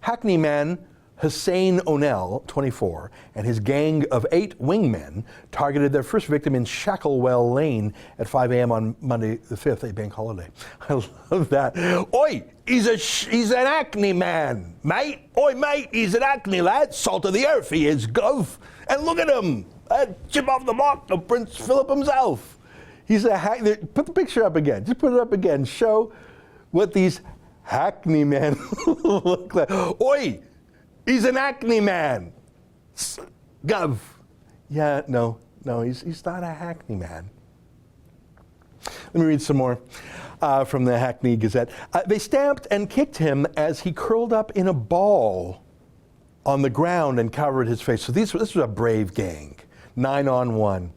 Hackney man Hussein O'Neill, 24, and his gang of 8 wingmen targeted their first victim in Shacklewell Lane at 5 a.m. on Monday the 5th, a bank holiday. I love that. Oi, he's an Hackney man, mate. Oi, mate, he's an Hackney lad. Salt of the earth he is, gov. And look at him. Chip off the block of Prince Philip himself. He's a Hackney. Put the picture up again. Just put it up again. Show what these Hackney men look like. Oi! He's an Hackney man. Gov. Yeah, no, he's not a Hackney man. Let me read some more from the Hackney Gazette. They stamped and kicked him as he curled up in a ball on the ground and covered his face. So this was a brave gang. 9-on-1.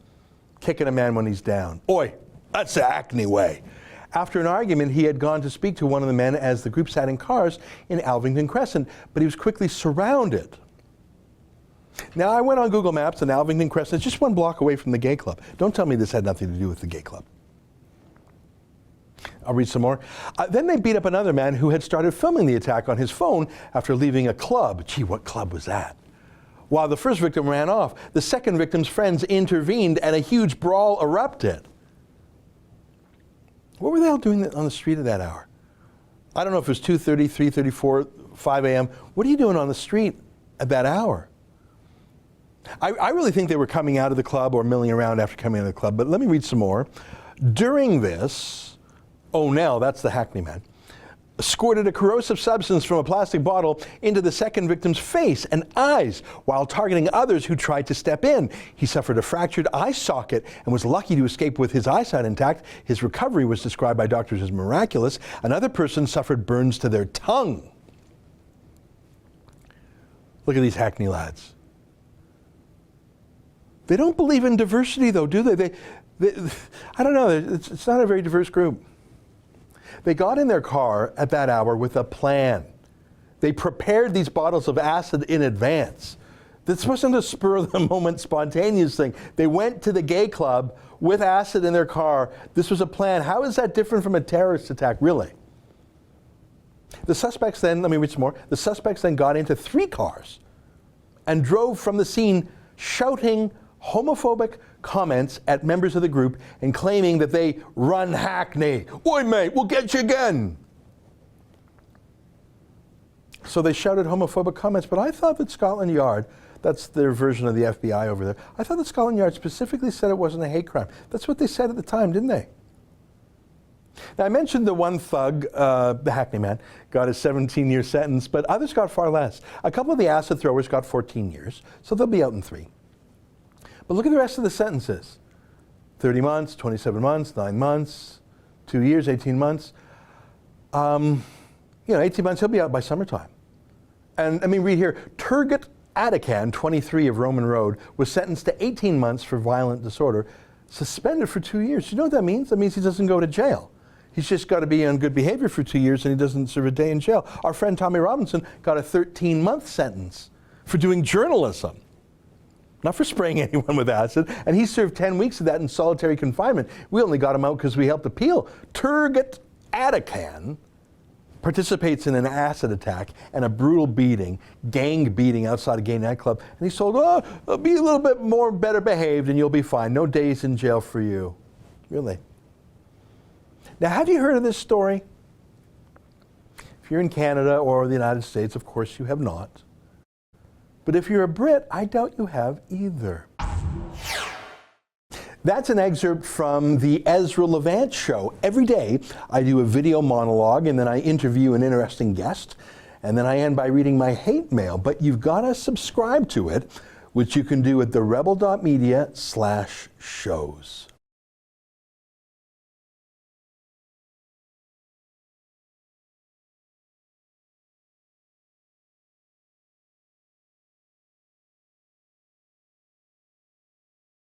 Kicking a man when he's down. Oi, that's the Hackney way. After an argument, he had gone to speak to one of the men as the group sat in cars in Alvington Crescent, but he was quickly surrounded. Now, I went on Google Maps, and Alvington Crescent is just 1 block away from the gay club. Don't tell me this had nothing to do with the gay club. I'll read some more. Then they beat up another man who had started filming the attack on his phone after leaving a club. Gee, what club was that? While the first victim ran off, the second victim's friends intervened, and a huge brawl erupted. What were they all doing on the street at that hour? I don't know if it was 2:30, 3:34, 5 a.m. What are you doing on the street at that hour? I really think they were coming out of the club or milling around after coming out of the club, but let me read some more. During this, O'Neill, that's the Hackney man, squirted a corrosive substance from a plastic bottle into the second victim's face and eyes while targeting others who tried to step in. He suffered a fractured eye socket and was lucky to escape with his eyesight intact. His recovery was described by doctors as miraculous. Another person suffered burns to their tongue. Look at these Hackney lads. They don't believe in diversity, though, do they? I don't know. It's not a very diverse group. They got in their car at that hour with a plan. They prepared these bottles of acid in advance. This wasn't a spur-of-the-moment spontaneous thing. They went to the gay club with acid in their car. This was a plan. How is that different from a terrorist attack, really? The suspects then, let me read some more. The suspects then got into 3 cars and drove from the scene shouting homophobic comments at members of the group and claiming that they run Hackney. Oi, mate, we'll get you again. So they shouted homophobic comments, but I thought that Scotland Yard, that's their version of the FBI over there, I thought that Scotland Yard specifically said it wasn't a hate crime. That's what they said at the time, didn't they? Now, I mentioned the one thug, the Hackney man, got a 17-year sentence, but others got far less. A couple of the acid throwers got 14 years, so they'll be out in 3. But look at the rest of the sentences. 30 months, 27 months, 9 months, 2 years, 18 months. 18 months, he'll be out by summertime. And I mean, read here, Turgot Atakan, 23 of Roman Road, was sentenced to 18 months for violent disorder, suspended for 2 years. You know what that means? That means he doesn't go to jail. He's just got to be on good behavior for 2 years and he doesn't serve a day in jail. Our friend Tommy Robinson got a 13-month sentence for doing journalism. Not for spraying anyone with acid, and he served 10 weeks of that in solitary confinement. We only got him out because we helped appeal. Turgot Atakan participates in an acid attack and a brutal beating, gang beating outside a gay nightclub, and he's told, be a little bit more better behaved and you'll be fine. No days in jail for you. Really. Now, have you heard of this story? If you're in Canada or the United States, of course you have not. But if you're a Brit, I doubt you have either. That's an excerpt from the Ezra Levant Show. Every day, I do a video monologue, and then I interview an interesting guest, and then I end by reading my hate mail. But you've got to subscribe to it, which you can do at therebel.media/shows.